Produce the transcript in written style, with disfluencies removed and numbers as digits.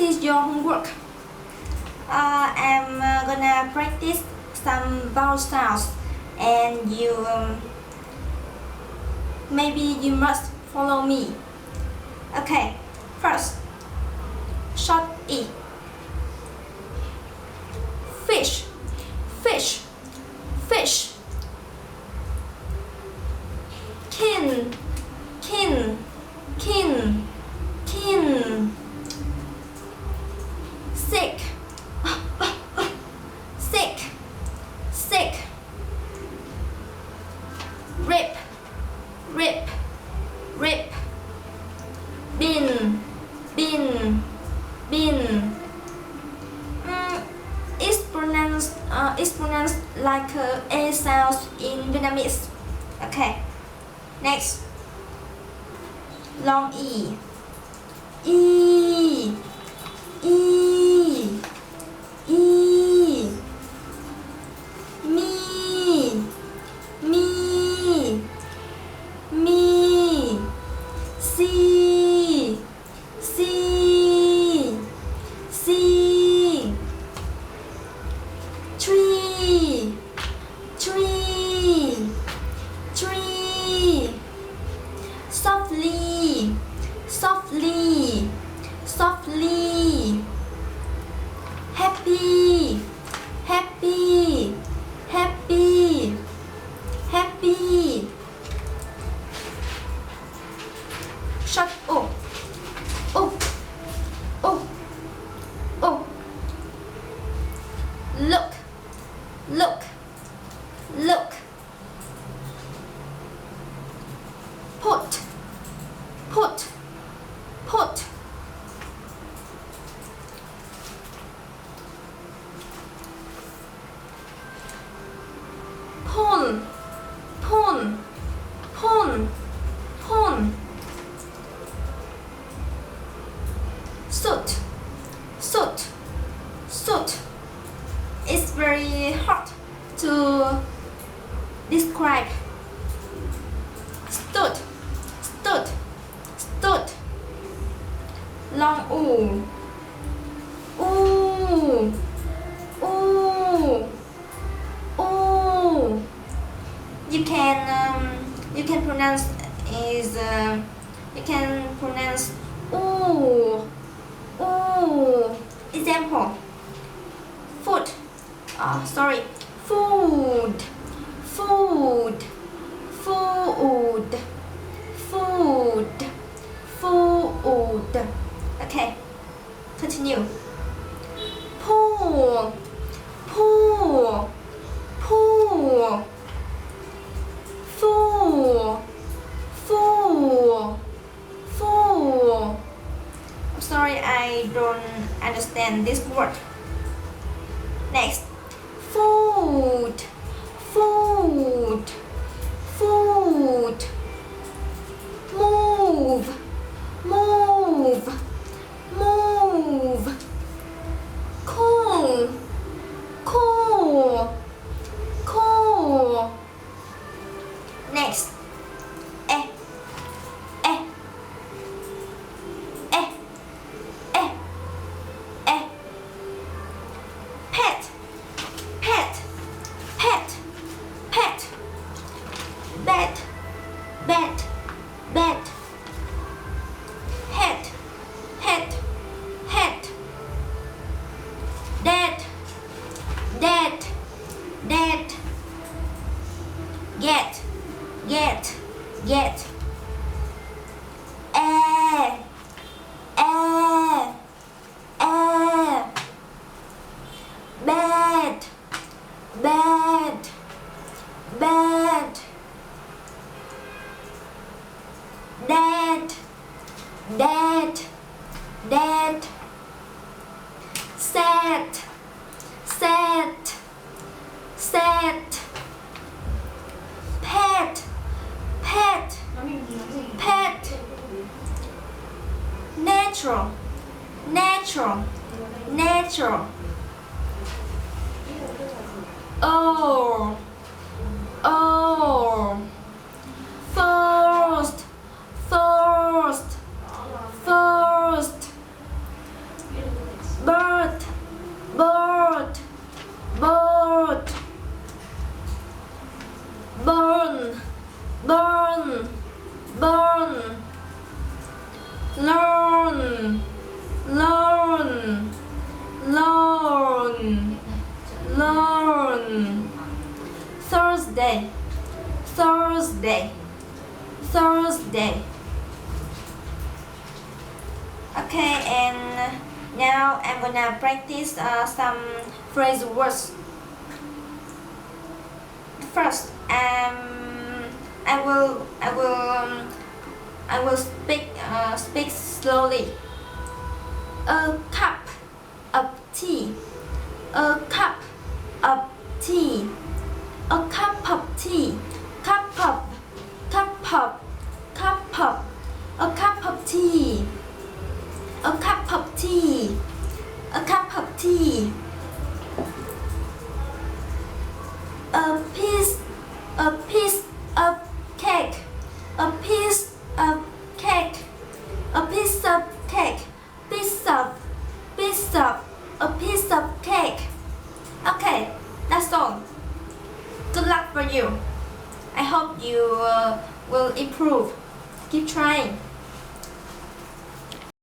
is your homework. I'm gonna practice some vowel sounds, and you maybe you must follow me. Okay, first, short E. Fish, fish, fish. Kin, kin, kin, kin. Sick, sick, sick. Rip, rip, rip. Bin, bin, bin. It's pronounced like a sound in Vietnamese. Okay. Next, long E. E, E, E. Me, me, me. C, C, C. Tree, tree, tree. Softly, softly, softly. Happy, happy, happy, happy. Shut up. Oh, oh, oh. Look, look, look. Put, put, put. Pull, pull, pull, pull. Suit, suit, suit. It's very hard to describe. Stood, stood, stood. Long oo. Ooh, ooh, ooh. You can pronounce ooh, ooh. Example. Food. Sorry. Food, food, food, food, food. Okay. Continue. Pool, pool, pool. Fool, fool, fool. I'm sorry, I don't understand this word. Next. Food, food, food. Move, move, move. Cool, cool, cool. Next. Eh, eh, eh, eh, eh. Pet, pet, pet, pet. Bed, bed, bed. Head, head, head. Dead, dead, dead. Get, get, get. Air, air, air. Bed, bed, bed. Dead, dead, dead. Set, set, set. Pet, pet, pet. Natural, natural, natural. Oh, oh. First, first, first. burn, learn, learn, learn, learn. Thursday, Thursday, Thursday. Okay, and now I'm gonna practice some phrasal words. First, I will speak slowly. A cup of tea. A cup of tea. A cup of tea. Cup of. Cup of. Cup of. A cup of tea. A cup of tea. A cup of tea. A piece of cake. A piece of cake. A piece of cake. A piece of cake. Okay, that's all. Good luck for you. I hope you will improve. Keep trying.